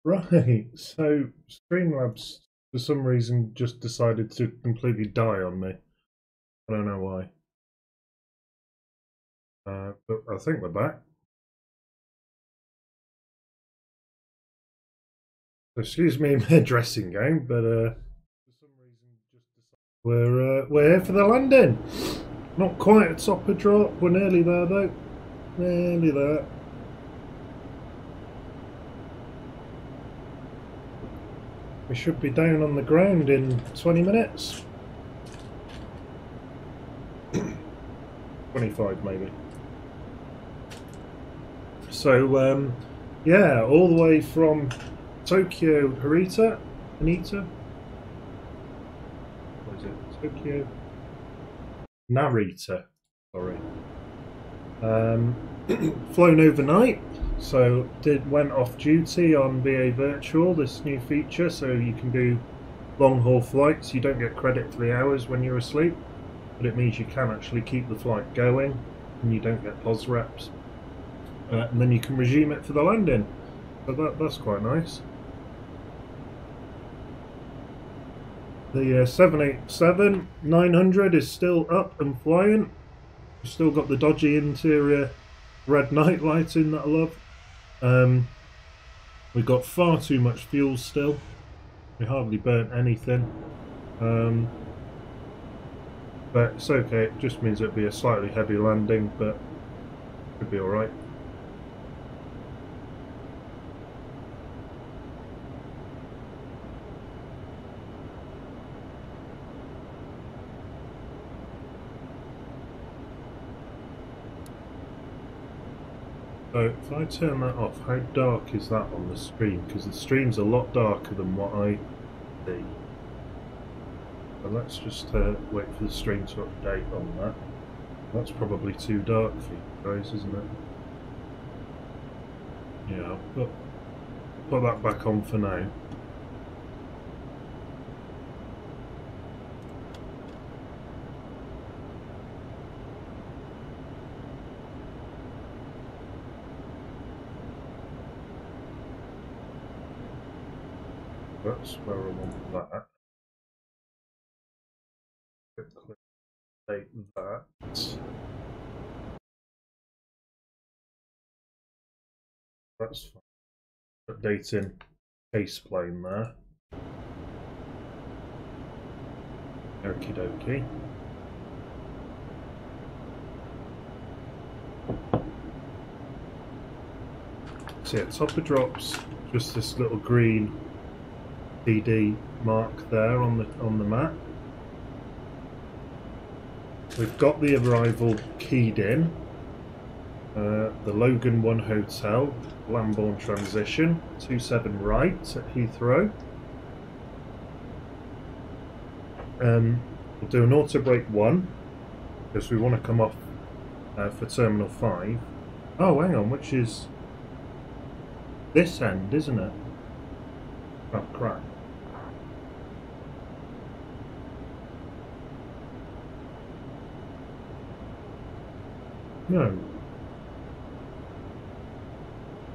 Right, so Streamlabs for some reason just decided to completely die on me. I don't know why. But I think we're back. Excuse me in my dressing gown, but for some reason just decided we're here for the landing. Not quite at top of drop. We're nearly there though. Nearly there. We should be down on the ground in 20 minutes. 25 maybe. So yeah, all the way from Tokyo, Haneda. What is it? Tokyo, Narita. Sorry. Flown overnight. So went off duty on BA Virtual, this new feature, so you can do long haul flights. You don't get credit for the hours when you're asleep, but it means you can actually keep the flight going and you don't get pos reps. And then you can resume it for the landing. So that's quite nice. The 787-900 is still up and flying. We've still got the dodgy interior red night lighting that I love. We've got far too much fuel still. We hardly burnt anything. But it's okay, it just means it'll be a slightly heavy landing, but it'll be alright. So if I turn that off, how dark is that on the stream? Because the stream's a lot darker than what I see. So let's just wait for the stream to update on that. That's probably too dark for you guys, isn't it? Yeah, I'll put that back on for now. That's where I want that. Quickly take that. That's fine. Updating case plane there. Okie dokie. So yeah, top of drops, just this little green DD mark there on the map. We've got the arrival keyed in. The Logan 1 Hotel, Lambourne transition, 27 right at Heathrow. We'll do an auto brake 1 because we want to come off for Terminal 5. Oh, hang on, which is this end, isn't it? Oh, crap. No.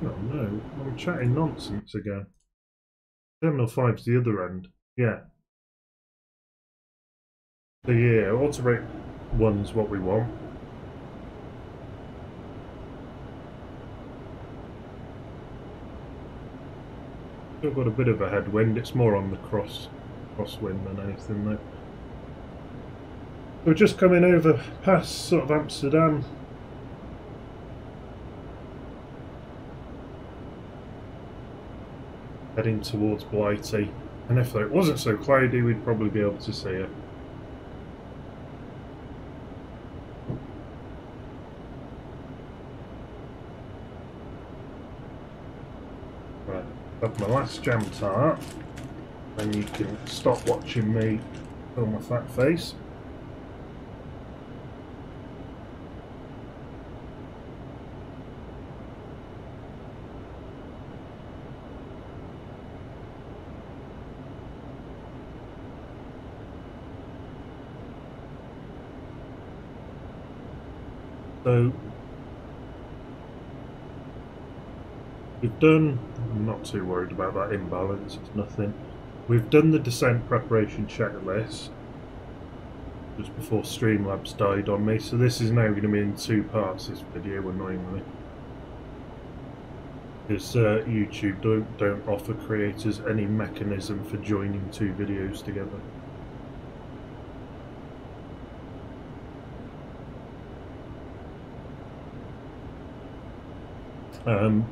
Oh no, I'm chatting nonsense again. Terminal 5's the other end. Yeah. So yeah, auto brake 1's what we want. Still got a bit of a headwind, it's more on the crosswind than anything though. We're just coming over past sort of Amsterdam. Heading towards Blighty, and if it wasn't so cloudy we'd probably be able to see it. Right, that's my last jam tart, and you can stop watching me film my fat face. So we've done I'm not too worried about that imbalance, it's nothing. We've done the descent preparation checklist just before Streamlabs died on me, so this is now going to be in 2 parts, this video, annoyingly. Because YouTube don't offer creators any mechanism for joining 2 videos together.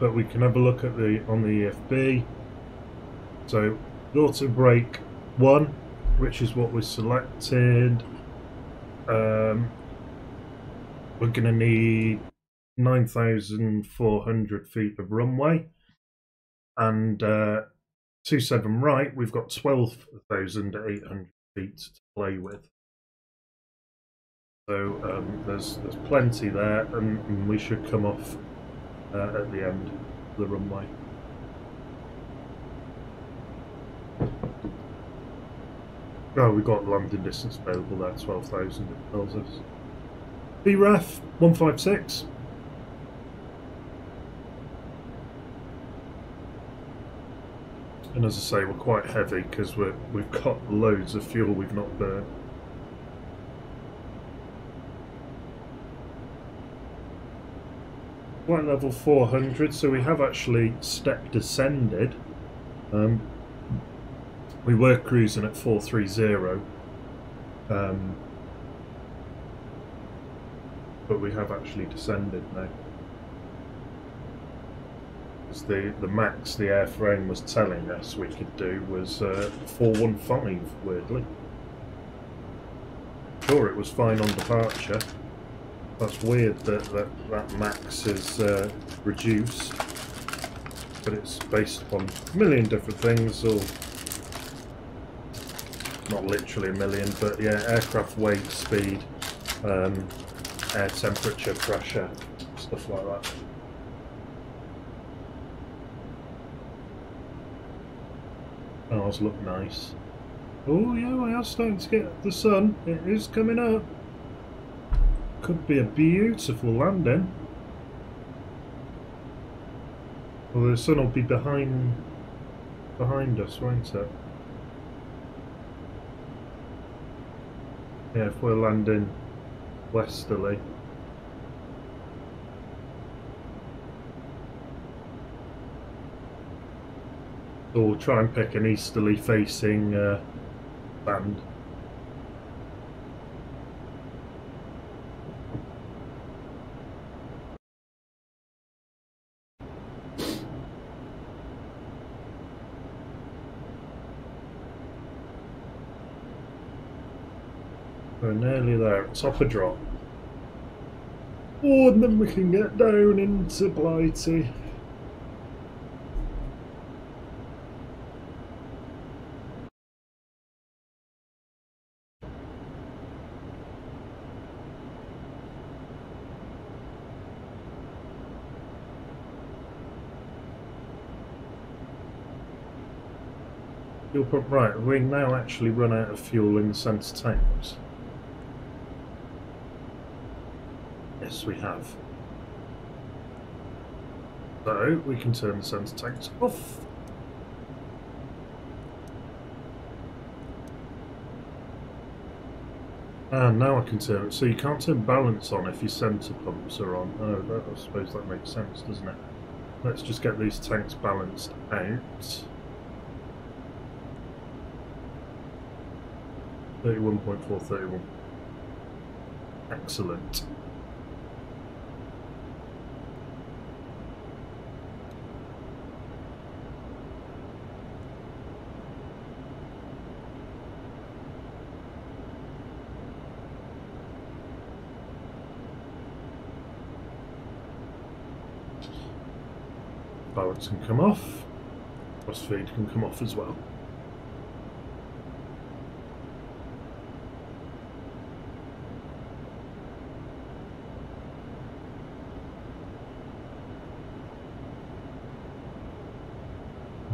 But we can have a look at on the EFB. So auto brake 1, which is what we selected. We're going to need 9,400 feet of runway, and 27 right, we've got 12,800 feet to play with. So there's plenty there, and we should come off at the end of the runway. Oh, we've got landing distance available there, 12,000 it tells us. BREF 156. And as I say, we're quite heavy because we've got loads of fuel we've not burnt. Flight level 400, so we have actually step descended. We were cruising at 430, but we have actually descended now. Because the max the airframe was telling us we could do was 415, weirdly. Sure, it was fine on departure. That's weird that max is reduced, but it's based upon a million different things, or not literally a million, but yeah, aircraft weight, speed, air temperature, pressure, stuff like that. Ours look nice. Oh yeah, we are starting to get the sun. It is coming up. Could be a beautiful landing. Well, the sun will be behind us, won't it? Yeah, if we're landing westerly. So we'll try and pick an easterly facing band. We're nearly there, top of drop. Oh, and then we can get down into Blighty. Fuel pump, right, we now actually run out of fuel in the centre tanks. Yes, we have. So we can turn the centre tanks off. And now I can turn it. So you can't turn balance on if your centre pumps are on. Oh, I suppose that makes sense, doesn't it? Let's just get these tanks balanced out. 31.431. Excellent. Balance can come off. Cross feed can come off as well.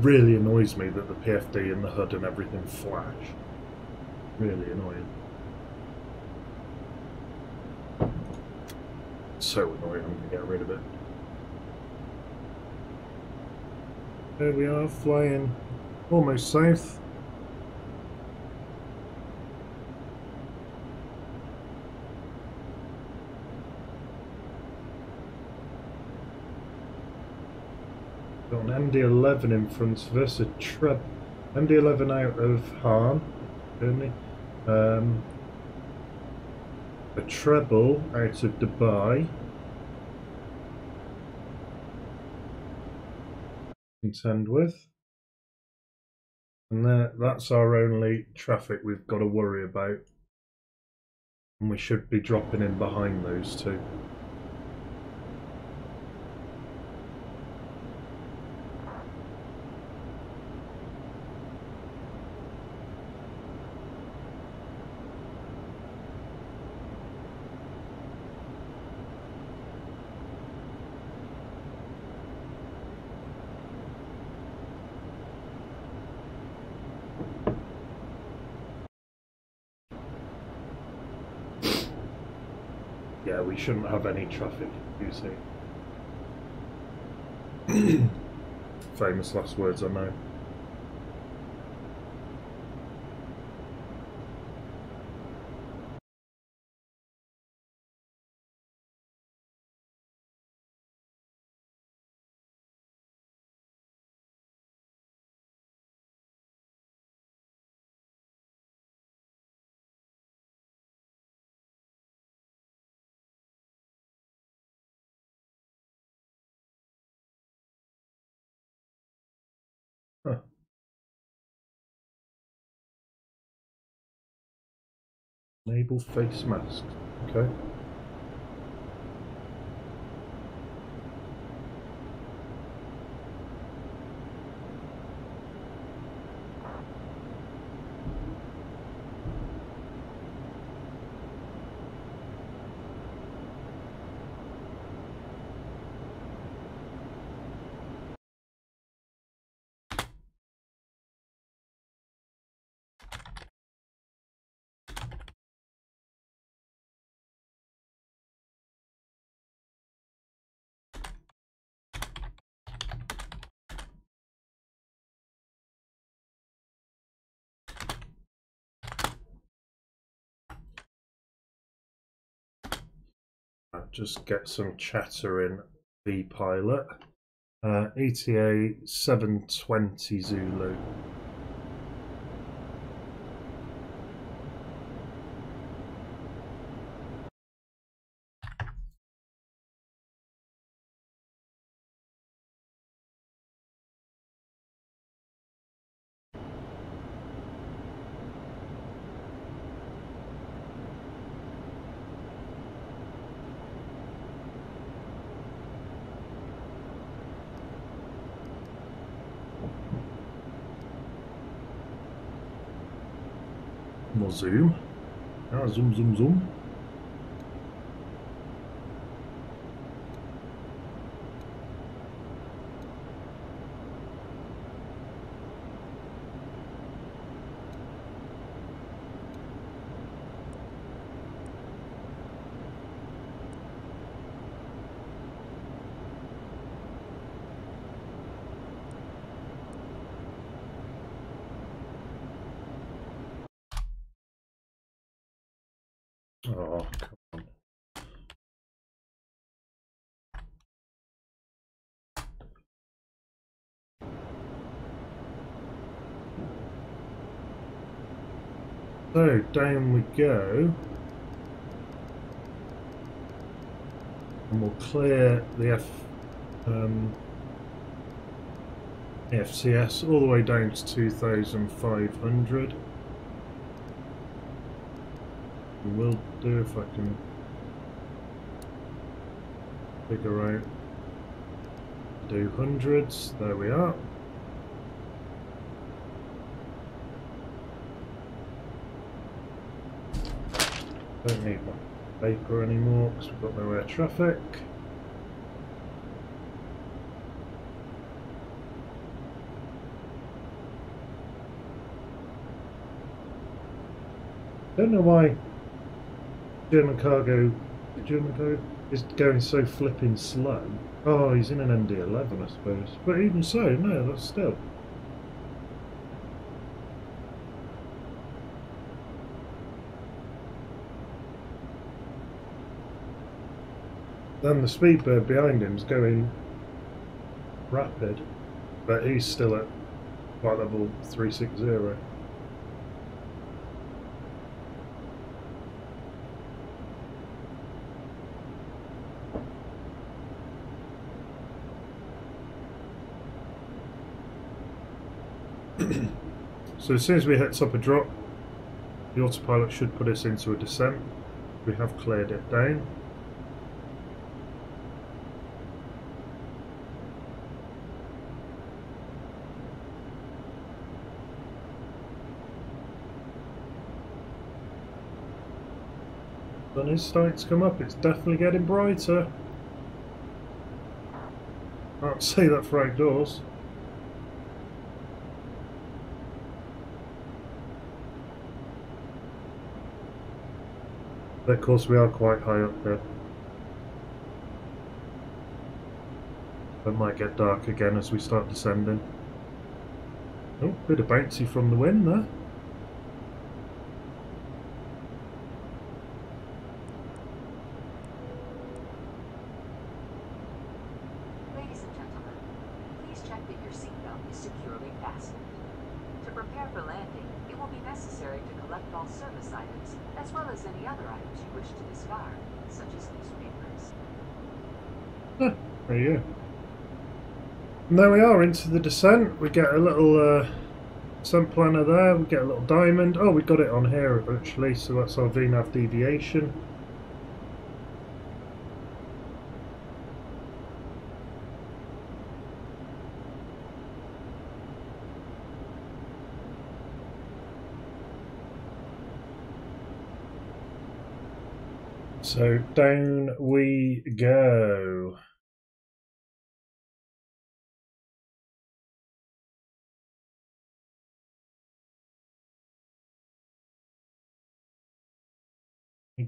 Really annoys me that the PFD and the HUD and everything flash. Really annoying. So annoying, I'm going to get rid of it. There we are, flying almost south. Got an MD-11 in front of us, a MD-11 out of Hahn, Germany. A treble out of Dubai. Contend with. And that's our only traffic we've got to worry about. And we should be dropping in behind those two. Yeah, we shouldn't have any traffic, you see. Famous last words, I know. Huh. Enable face mask. Okay. Just get some chatter in the pilot. ETA 720 Zulu. More zoom. Ah, zoom, zoom, zoom. Oh, come on. So, down we go. And we'll clear the FCS all the way down to 2,500. And we'll do if I can figure out, do hundreds. There we are. Don't need my paper anymore because we've got no air traffic. Don't know why German cargo Jumbo is going so flipping slow. Oh, he's in an MD-11, I suppose. But even so, no, that's still. Then the Speedbird behind him's going rapid, but he's still at flight level 360. So as soon as we hit top a drop, the autopilot should put us into a descent. We have cleared it down. Sun is starting to come up, it's definitely getting brighter. Can't say that for outdoors. But of course we are quite high up here. It might get dark again as we start descending. Oh, bit of bouncy from the wind there. Ladies and gentlemen, please check that your seatbelt is securely fastened. To prepare for landing, it will be necessary to collect all service items, as well as any other items you wish to discard, such as newspapers. There you go. And there we are, into the descent. We get a little descent planner there, we get a little diamond. Oh, we got it on here actually, so that's our VNAV deviation. So down we go.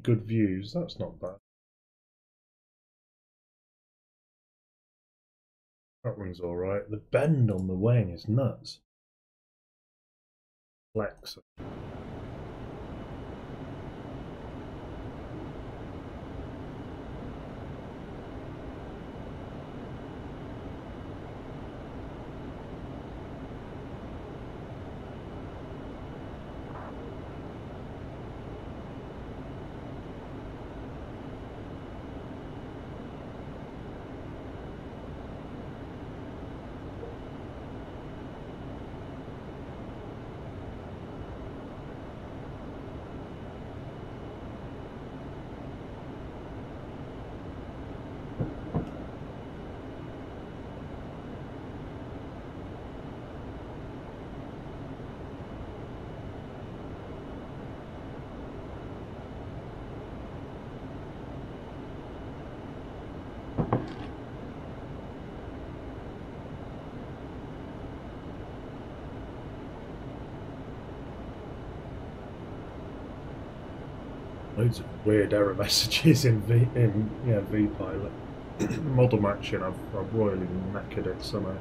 Good views, that's not bad. That one's alright. The bend on the wing is nuts. Flex. Loads of weird error messages in VPilot. Model matching, I've royally knackered it somehow.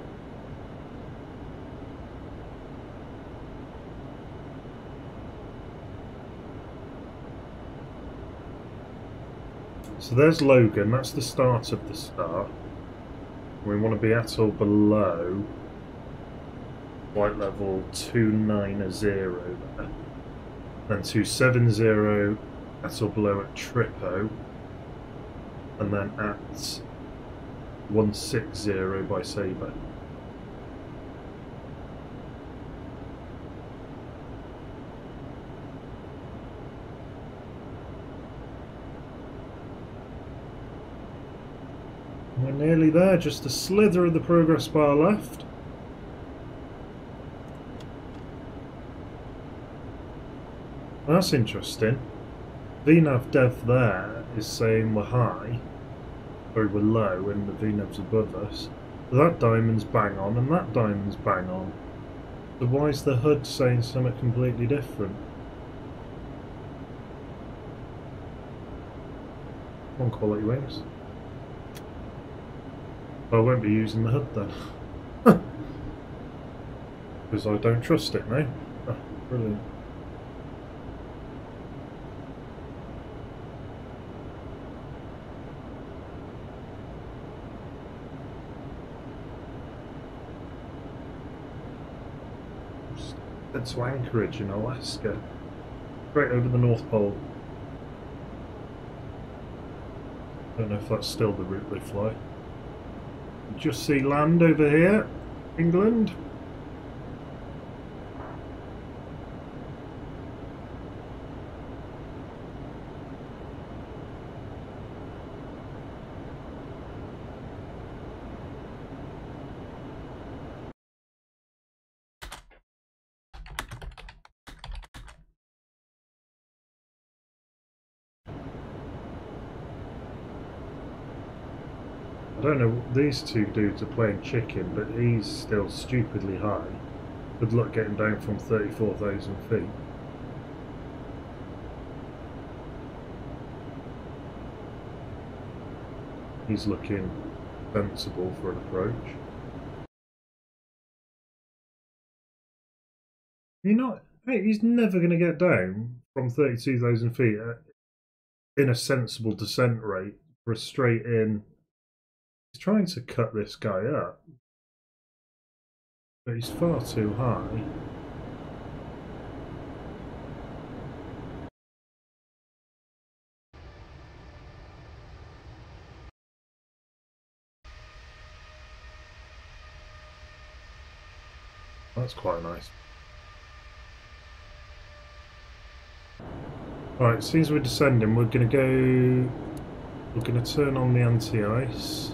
So there's Logan, that's the start of the star. We want to be at or below flight level 290 there. Then 270 at or below at Trippo. And then at 160 by Sabre. We're nearly there, just a slither of the progress bar left. That's interesting. VNAV dev there is saying we're high, or we're low, and the VNAV's above us. So that diamond's bang on, and that diamond's bang on. So why is the HUD saying something completely different? on quality wings. I won't be using the hood then. Because I don't trust it now. Oh, brilliant. Head to Anchorage in Alaska. Straight over the North Pole. Don't know if that's still the route they fly. Just see land over here, England. I don't know, these two dudes are playing chicken, but he's still stupidly high. Good luck getting down from 34,000 feet. He's looking sensible for an approach. He's never going to get down from 32,000 feet in a sensible descent rate for a straight in. He's trying to cut this guy up, but he's far too high. That's quite nice. Right, as soon as we're descending, we're going to turn on the anti-ice.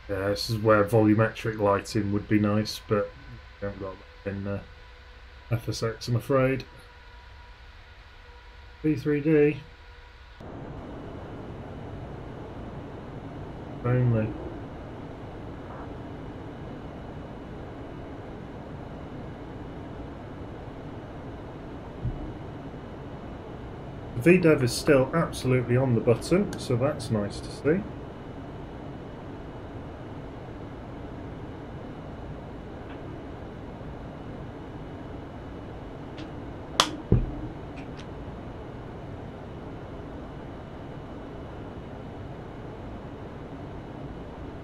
Yeah, this is where volumetric lighting would be nice, but we haven't got that in FSX, I'm afraid. B3D. Only. VDEV is still absolutely on the button, so that's nice to see.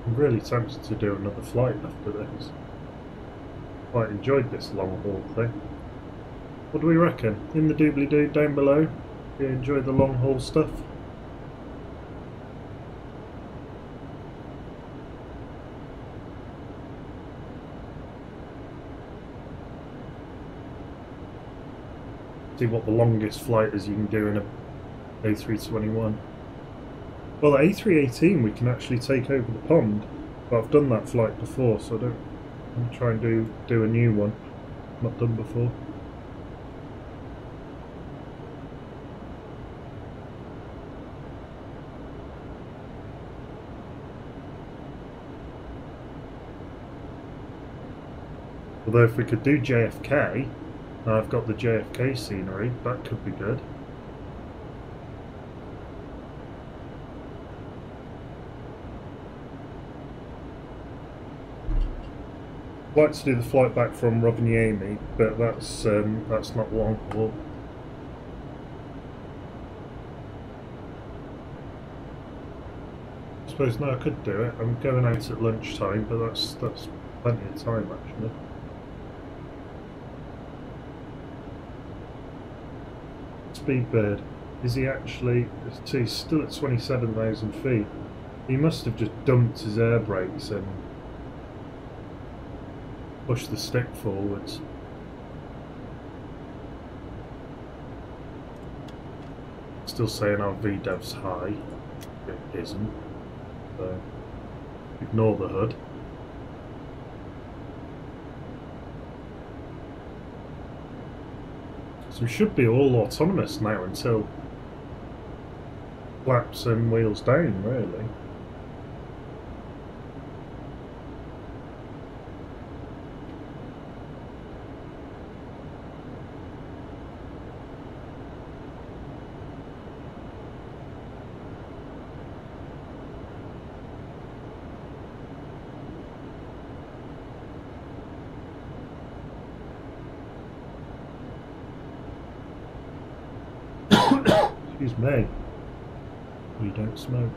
I'm really tempted to do another flight after this. Quite enjoyed this long haul thing. What do we reckon? In the doobly-doo down below, if you enjoy the long haul stuff. See what the longest flight is you can do in a A321. Well, the A318 we can actually take over the pond, but I've done that flight before, so I'm going to try and do a new one. Not done before. Although if we could do JFK, and I've got the JFK scenery, that could be good. I'd like to do the flight back from Rovaniemi, but that's not long haul. I suppose no, I could do it. I'm going out at lunchtime, but that's plenty of time actually. Speedbird, is he actually? He's still at 27,000 feet. He must have just dumped his air brakes and push the stick forwards. Still saying our VDEV's high. It isn't. So ignore the hood. So we should be all autonomous now until flaps and wheels down, really. Excuse me. We don't smoke.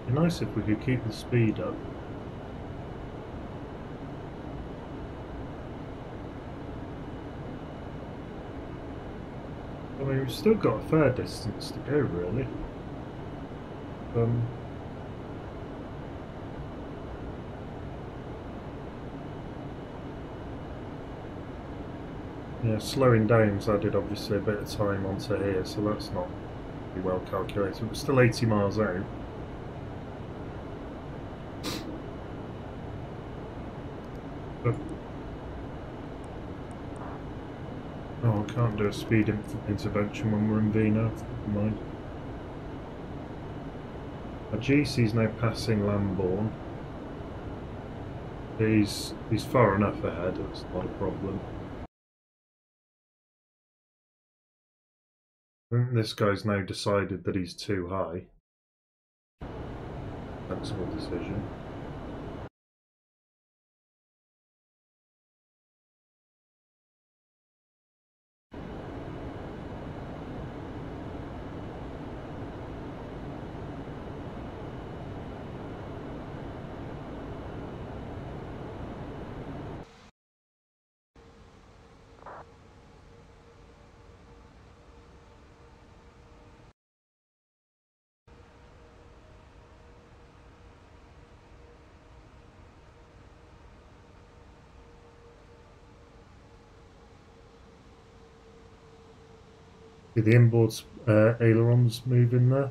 It'd be nice if we could keep the speed up. I mean, we've still got a fair distance to go, really. Yeah, slowing down's added obviously a bit of time onto here, so that's not really well calculated. We're still 80 miles out. But, oh, I can't do a speed intervention when we're in V now. Never mind. Our GC's now passing Lambourne. He's far enough ahead, that's not a problem. I think this guy's now decided that he's too high. Sensible decision. See the inboard ailerons moving there.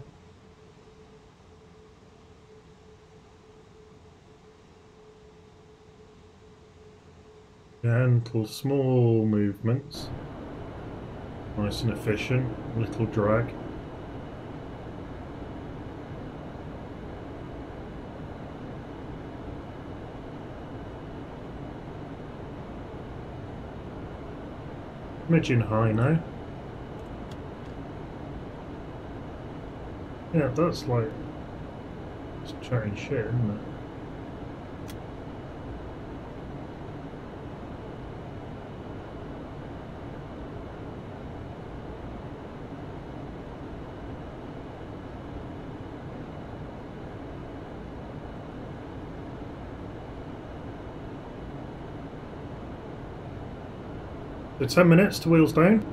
Gentle, small movements. Nice and efficient. Little drag. Midging high now. Yeah, that's like just chatting shit, isn't it? So 10 minutes to wheels down.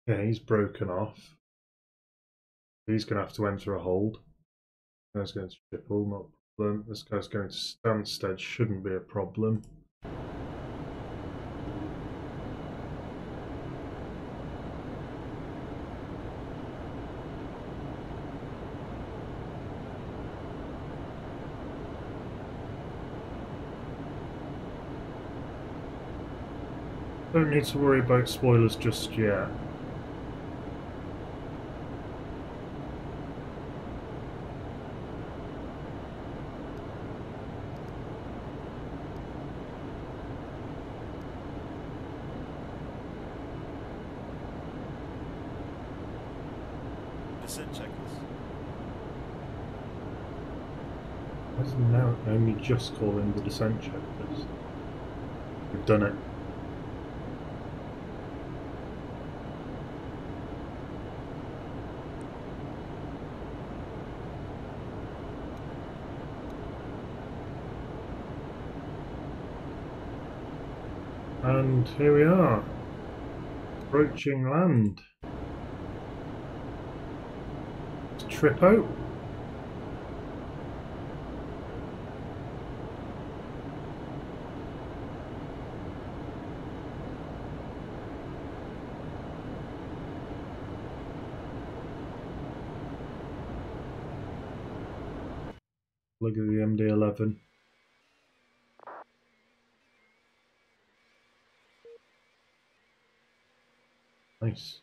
Yeah, he's broken off. He's going to have to enter a hold. This guy's going to triple, not a problem. This guy's going to Stansted, shouldn't be a problem. Don't need to worry about spoilers just yet. Descent checklist. Why is it now only just calling the descent checklist? We've done it. And here we are, approaching land. Trip out. Look at the MD-11. Nice.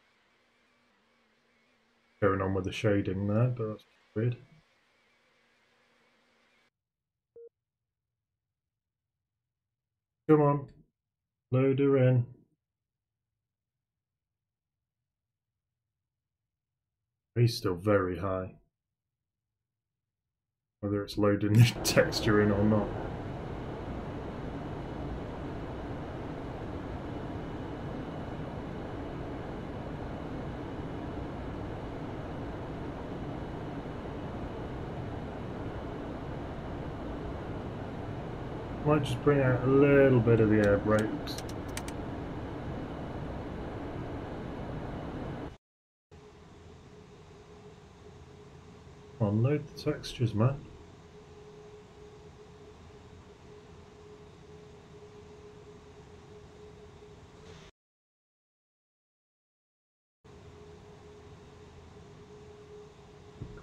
Going on with the shading there, but that's weird. Come on, load her in. He's still very high. Whether it's loading the texture in or not. Might just bring out a little bit of the air brakes. Come on, load the textures, man.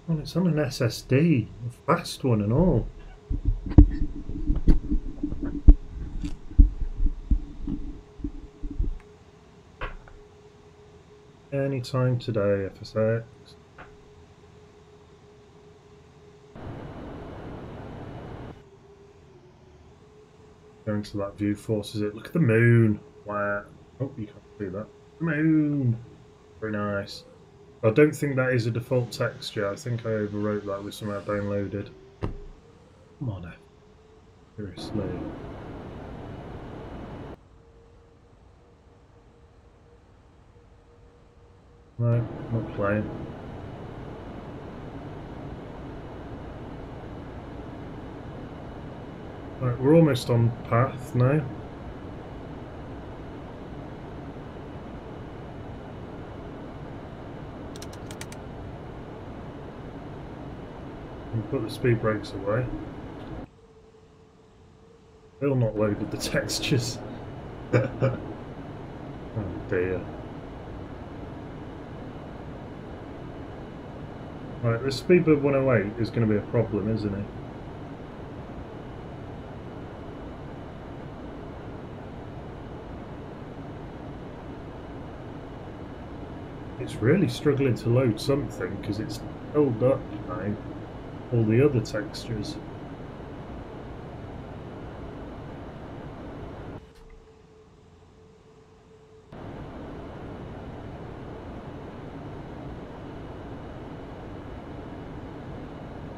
Come on, it's on an SSD, a fast one and all. Anytime today, FSX. Going to that view forces it. Look at the moon. Wow. Oh, you can't see that. The moon. Very nice. I don't think that is a default texture. I think I overwrote that with some I downloaded. Come on, seriously. No, not playing. Right, we're almost on path now. Put the speed brakes away. Still not loaded the textures. Oh dear. Right, this Speedbird 108 is going to be a problem, isn't it? It's really struggling to load something because it's held up now all the other textures.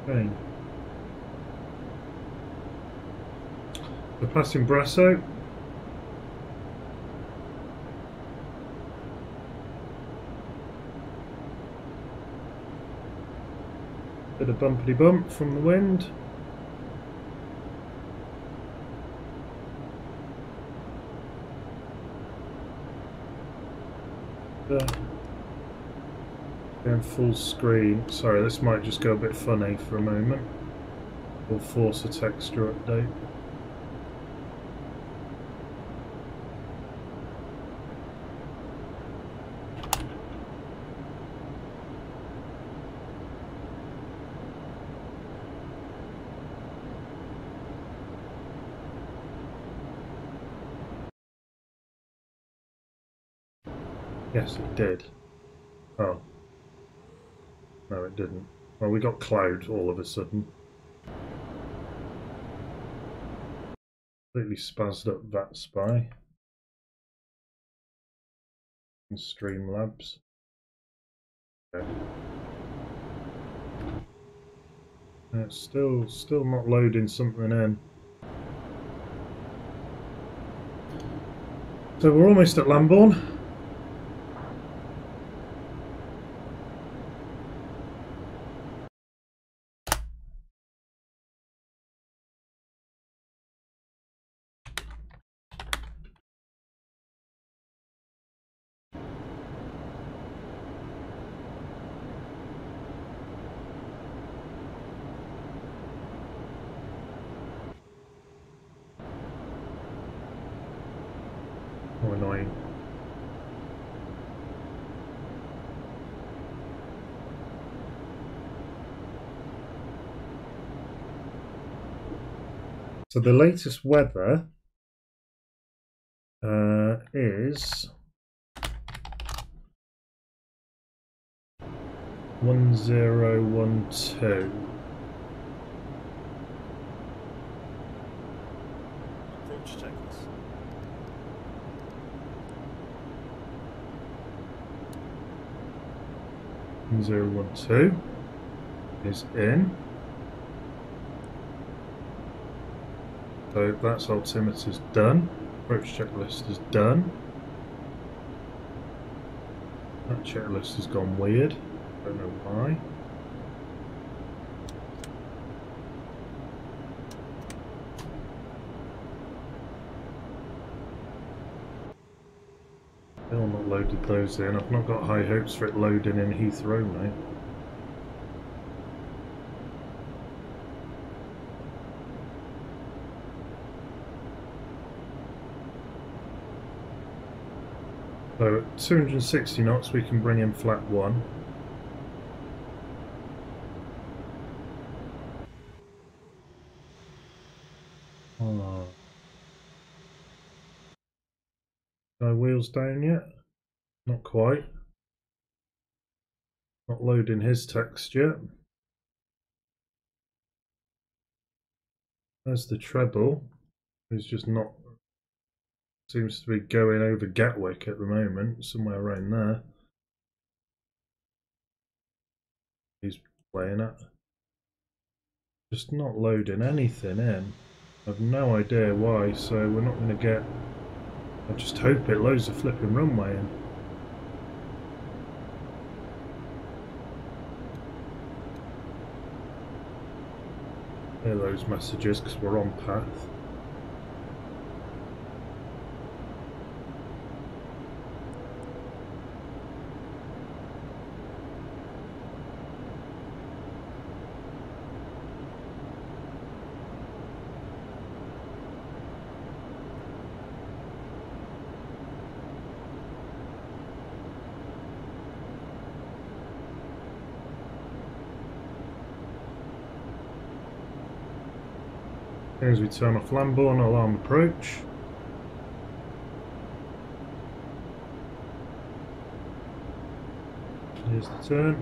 Okay. We're passing Brasso. Bit of bumpity bump from the wind. Going full screen. Sorry, this might just go a bit funny for a moment. We'll force a texture update. Yes, it did. Oh. No, it didn't. Well, we got cloud all of a sudden. Completely spazzed up that spy. And Streamlabs. Okay. It's still not loading something in. So we're almost at Lambourne. Oh, annoying. So the latest weather is 1012. Approach checklist. One zero one two is in. So that's altimeter's done. Approach checklist is done. That checklist has gone weird. Don't know why. Still not loaded those in. I've not got high hopes for it loading in Heathrow now. So at 260 knots we can bring in flat 1. Oh. No wheels down yet? Not quite. Not loading his text yet. There's the treble. He's just not... Seems to be going over Gatwick at the moment, somewhere around there. He's playing it. Just not loading anything in. I've no idea why, so we're not going to get... I just hope it loads the flipping runway in. Hear those messages because we're on path. As we turn off Lamborn, alarm approach. Here's the turn.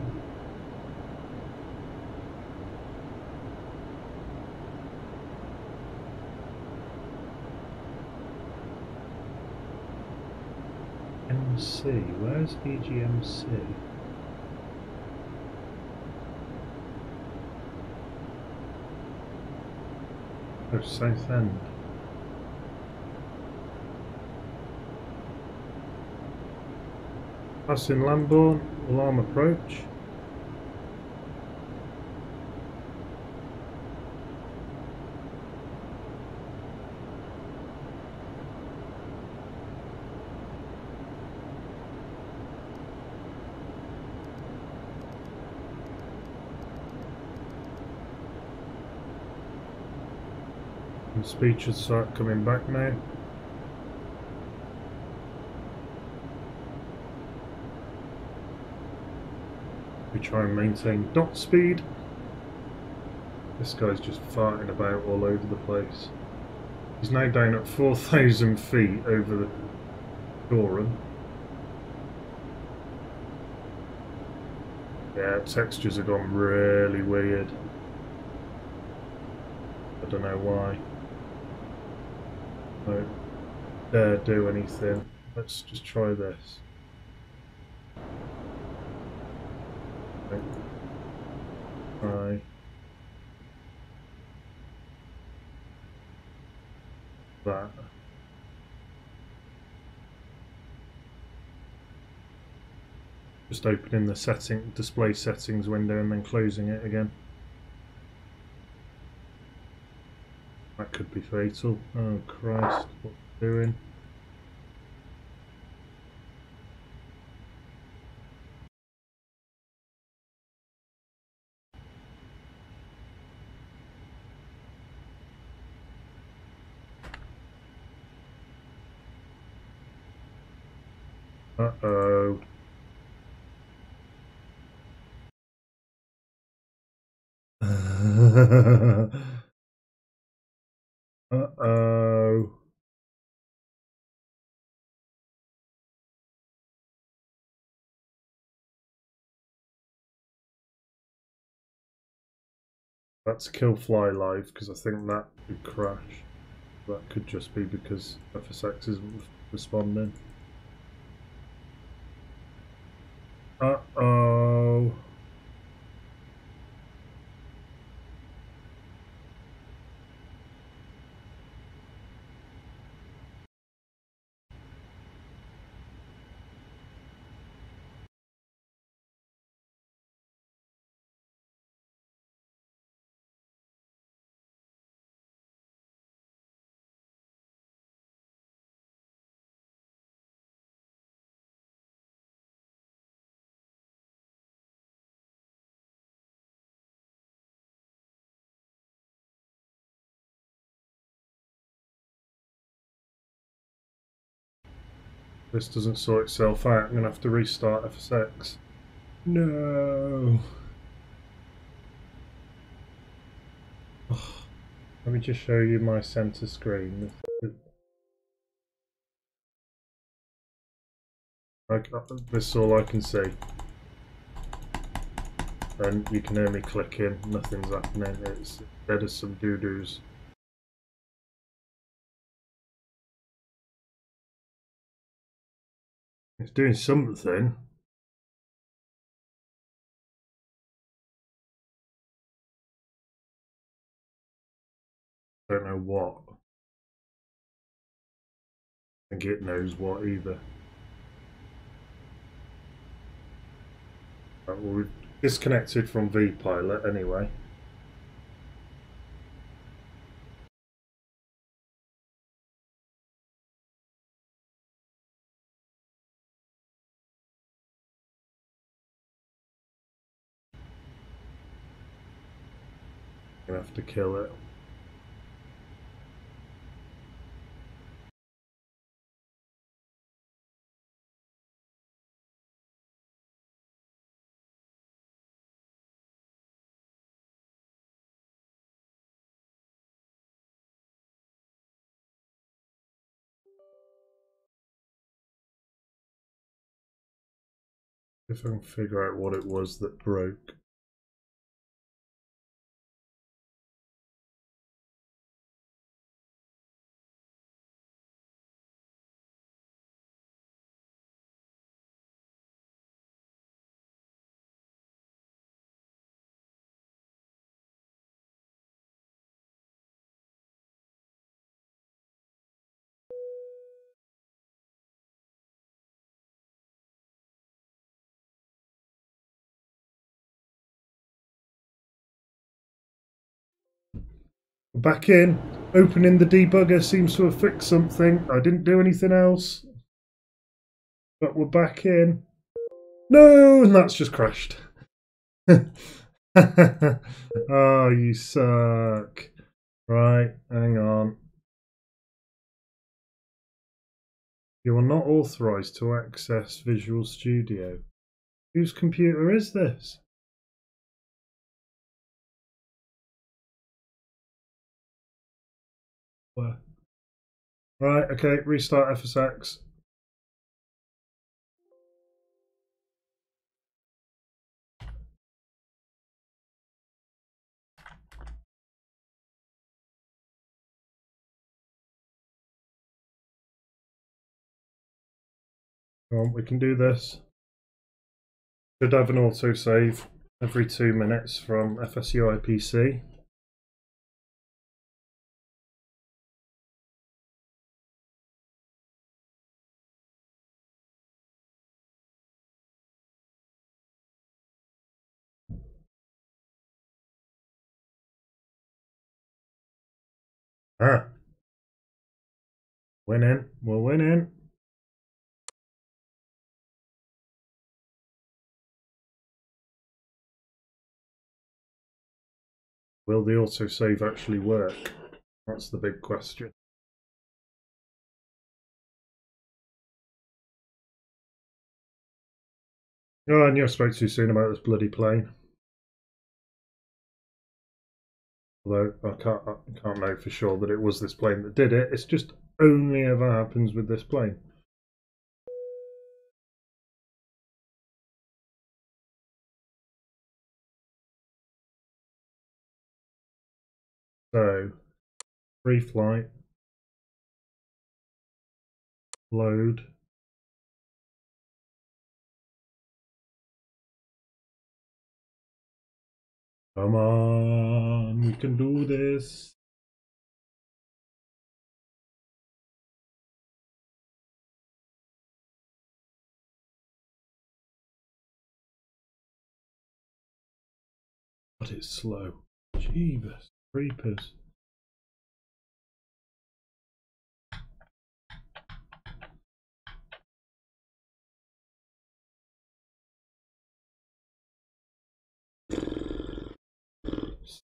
MC, where's EGMC? Oh, Southend. Passing Lambourne, alarm approach. And speech should start coming back now. We try and maintain dot speed. This guy's just farting about all over the place. He's now down at 4,000 feet over the Doran. Yeah, textures have gone really weird. I don't know why. Don't dare do anything. Let's just try this. Okay. Try that. Just opening the display settings window and then closing it again. That could be fatal. Oh Christ, what are we doing? Uh-oh. Uh-oh. That's kill fly live because I think that could crash. That could just be because FSX isn't responding. Uh-oh. This doesn't sort itself out. I'm going to have to restart FSX. No. Oh, let me just show you my center screen. This is all I can see. And you can hear me clicking. Nothing's happening. It's dead as some doo-doos. It's doing something. Don't know what. I think it knows what either. Well, we've disconnected from vPilot anyway. I'm gonna have to kill it. If I can figure out what it was that broke. Back in. Opening the debugger seems to have fixed something. I didn't do anything else. But we're back in. No, and that's just crashed. Oh, you suck. Right, hang on. You are not authorized to access Visual Studio. Whose computer is this? Where? Right, okay, restart FSX. Come on, we can do this. Should have an autosave every 2 minutes from FSUI PC. Ah, winning, we're winning. Will the autosave actually work? That's the big question. Oh, I knew I spoke too soon about this bloody plane. Although I can't know for sure that it was this plane that did it. It's just only ever happens with this plane. So, free flight, load. Come on, we can do this. But it's slow. Jeebus, creepers.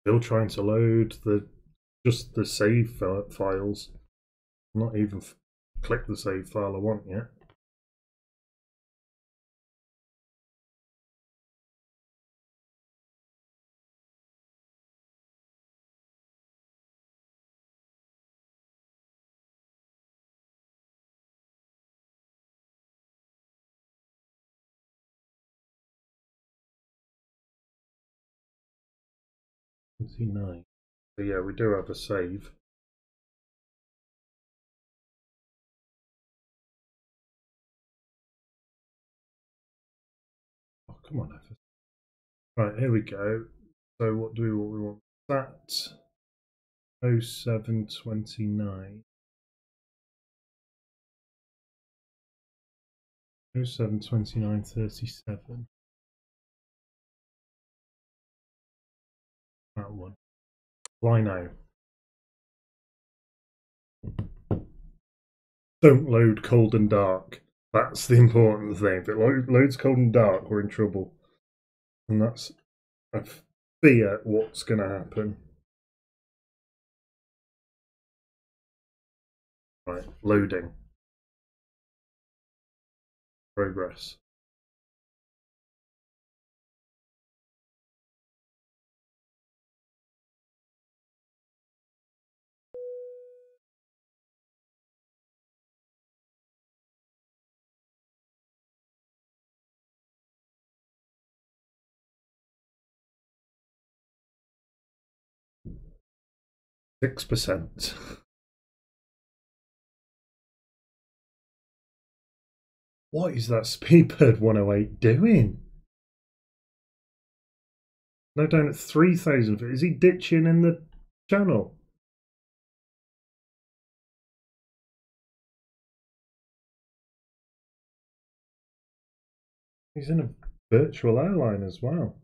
Still trying to load just the save files. Not even click the save file I want yet. .9. So yeah, we do have a save. Oh, come on, FSX. Right, here we go. So what do we want? That 0729. 072937. That one. Fly now. Don't load cold and dark. That's the important thing. If it loads cold and dark, we're in trouble. And that's a fear what's going to happen. Right, loading. Progress. %. What is that Speedbird 108 doing? No, down at 3,000. Is he ditching in the channel? He's in a virtual airline as well.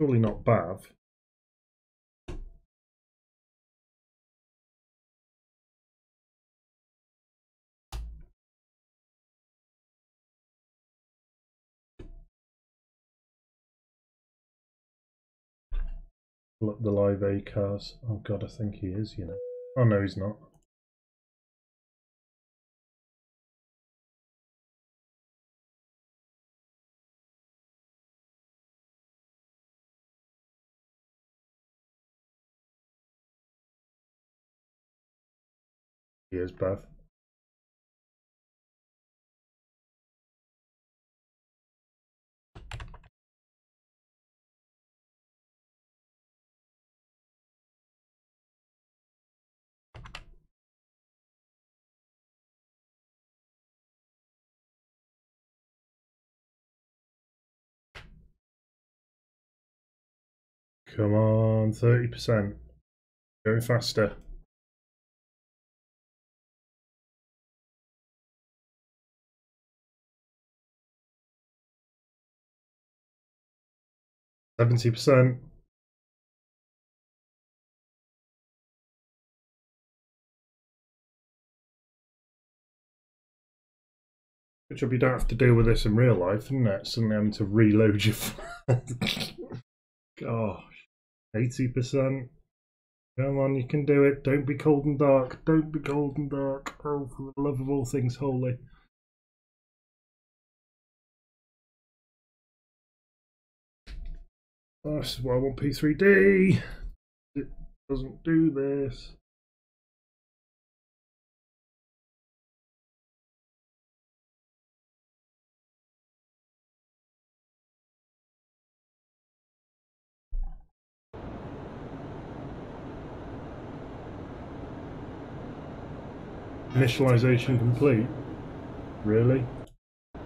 Surely not BAV. Look, the live A cars. Oh god, I think he is, you know. Oh no, he's not. He is BAV. Come on, 30%. Going faster. %70%. Which you don't have to deal with this in real life, isn't it? Suddenly having to reload your phone. Gosh. 80%. Come on, you can do it. Don't be cold and dark. Don't be cold and dark. Oh, for the love of all things holy. Oh, this is why I want P3D. It doesn't do this. Initialization complete? Really? I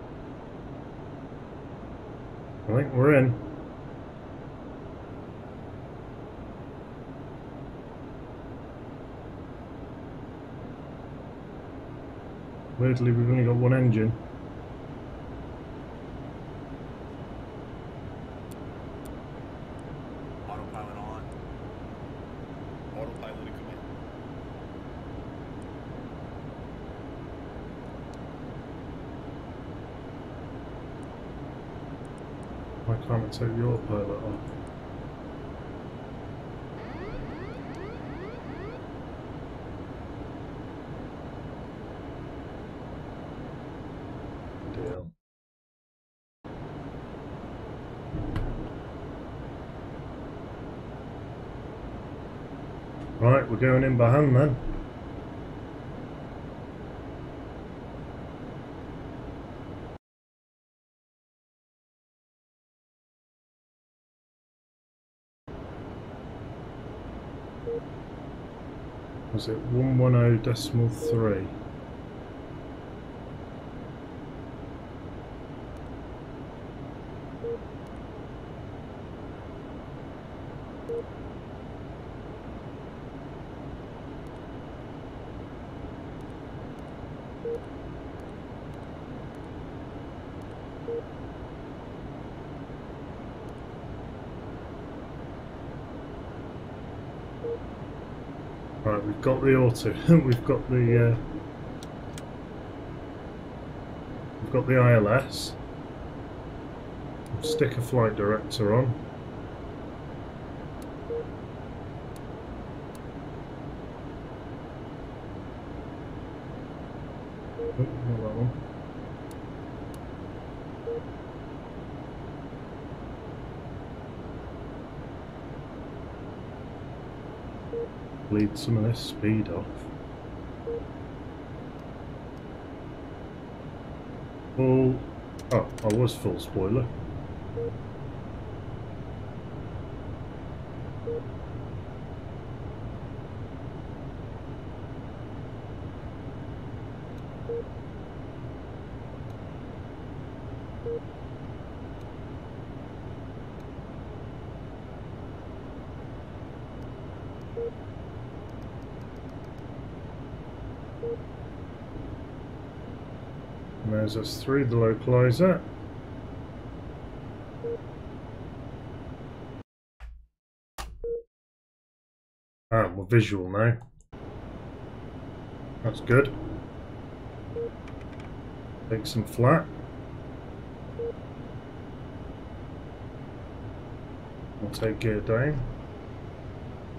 think we're in. Weirdly, we've only got one engine. Autopilot on. Autopilot in command. Why can't I take the autopilot off? Deal. Right, we're going in by hand then. Was it 110.3? Right, we've got the auto. We've got the ILS. We'll stick a flight director on. Oh, not that one. Bleed some of this speed off. Full. Oh, I was full spoiler. And there's us through the localizer. Ah, we're visual now. That's good. Take some flat. We'll take gear down.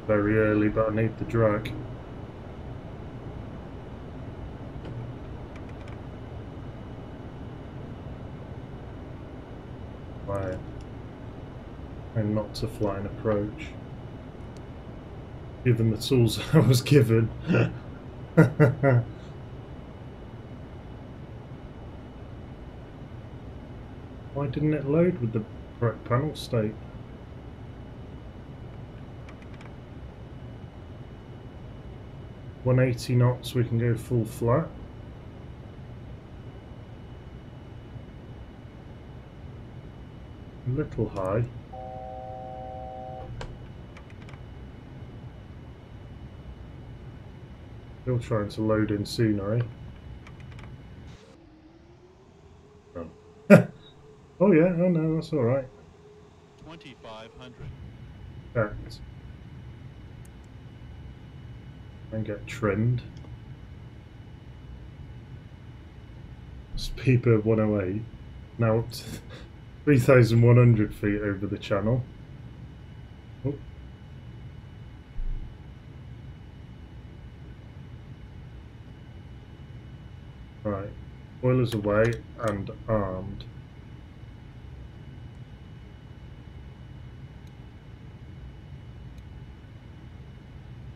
Very early, but I need the drag. Right. And not to fly an approach. Given the tools I was given. Why didn't it load with the correct panel state? "180 knots, we can go full flat." A little high. Still trying to load in scenery. Oh, oh yeah, oh no, that's alright. 2500. Checked. And get trimmed. Speedbird 108. Now up to 3,100 feet over the channel. Oh. Right, boilers away and armed.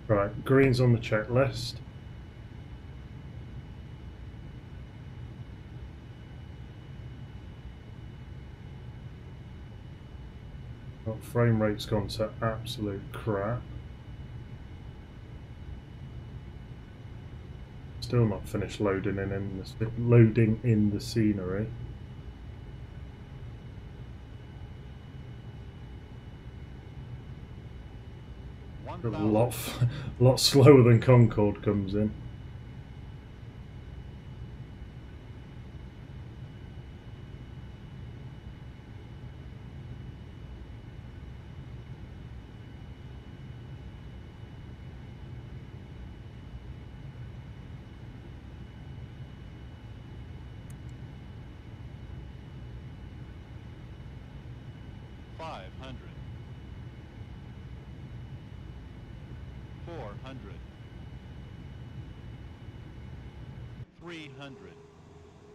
Right, green's on the checklist. Oh, frame rate's gone to absolute crap. still not finished loading in the scenery. A lot slower than Concorde comes in.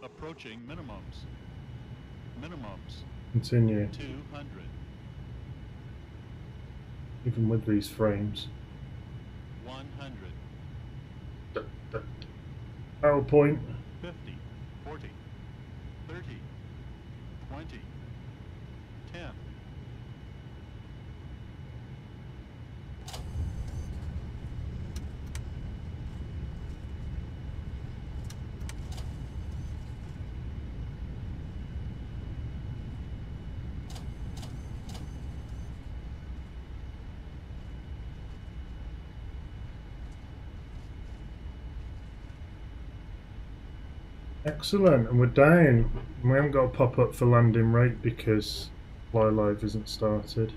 Approaching minimums. Minimums. Continue. 200. Even with these frames. 100. PowerPoint. 50. 40. 30. 20. 10. Excellent, and we're down. We haven't got a pop-up for landing rate because Fly Live isn't started.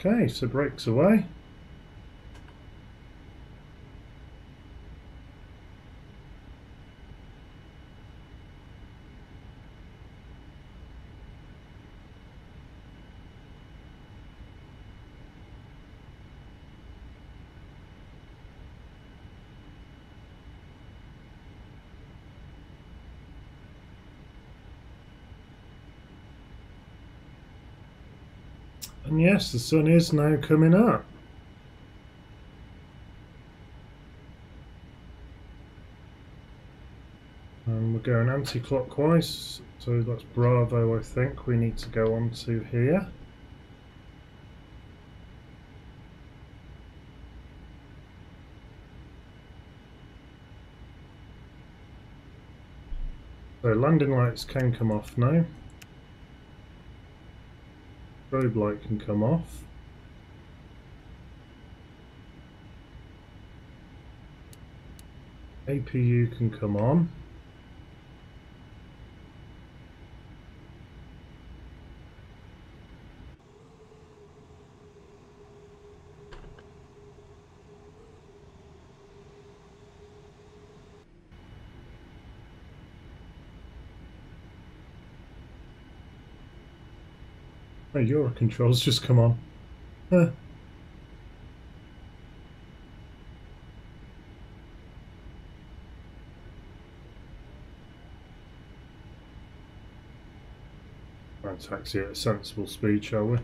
Okay, so brakes away. And yes, the sun is now coming up. And we're going anti-clockwise, so that's Bravo, I think we need to go on to here. So landing lights can come off now. Strobe light can come off. APU can come on. Oh, Euro controls just come on. Huh. Try and taxi at a sensible speed, shall we?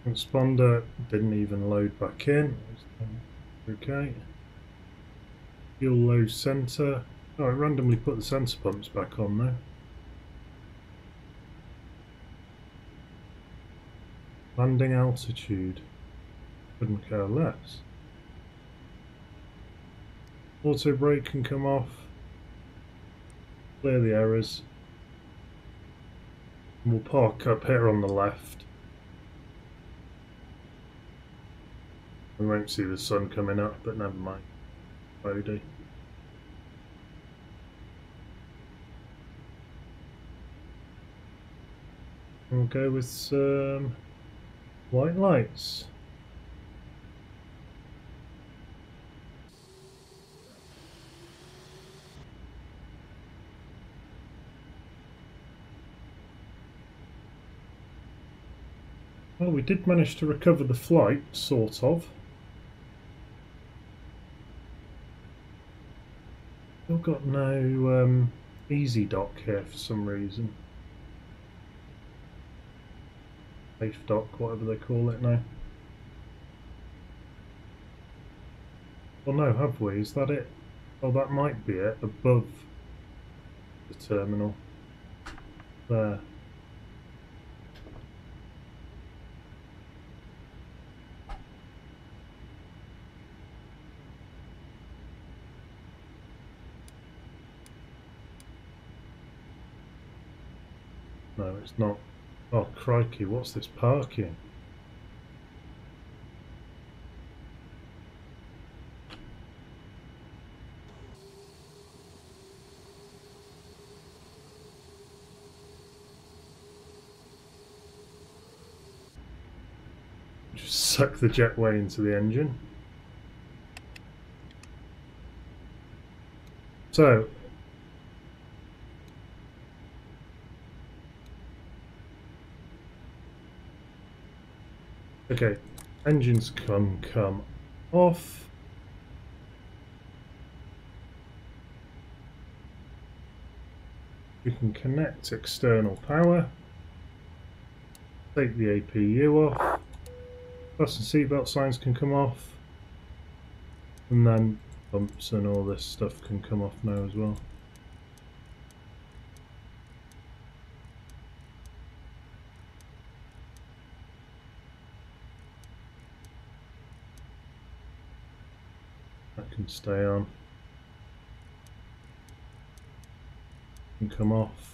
Transponder didn't even load back in. Okay. Fuel low center. Oh, I randomly put the sensor pumps back on now. Landing altitude. Couldn't care less. Auto brake can come off. Clear the errors. And we'll park up here on the left. We won't see the sun coming up, but never mind. Bodie. We'll go with some white lights. Well, we did manage to recover the flight, sort of. Still got no easy dock here for some reason. Safe dock, whatever they call it now. Well, no, have we? Is that it? Oh, that might be it, above the terminal. There. No, it's not. Oh, crikey, what's this parking? Just suck the jetway into the engine. So, okay, engines come off. We can connect external power. Take the APU off. Bus and seatbelt signs can come off. And then bumps and all this stuff can come off now as well. That can stay on. Can come off.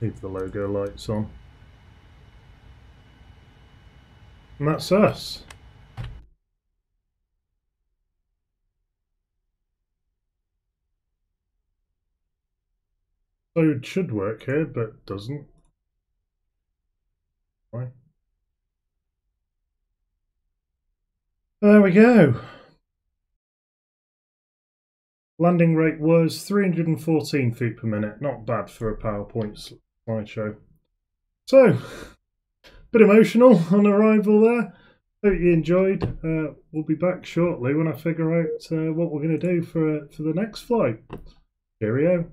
Leave the logo lights on. And that's us. So it should work here, but doesn't. Why? There we go. Landing rate was 314 feet per minute. Not bad for a PowerPoint slideshow. So, bit emotional on arrival there. Hope you enjoyed. We'll be back shortly when I figure out what we're going to do for the next flight. Cheerio.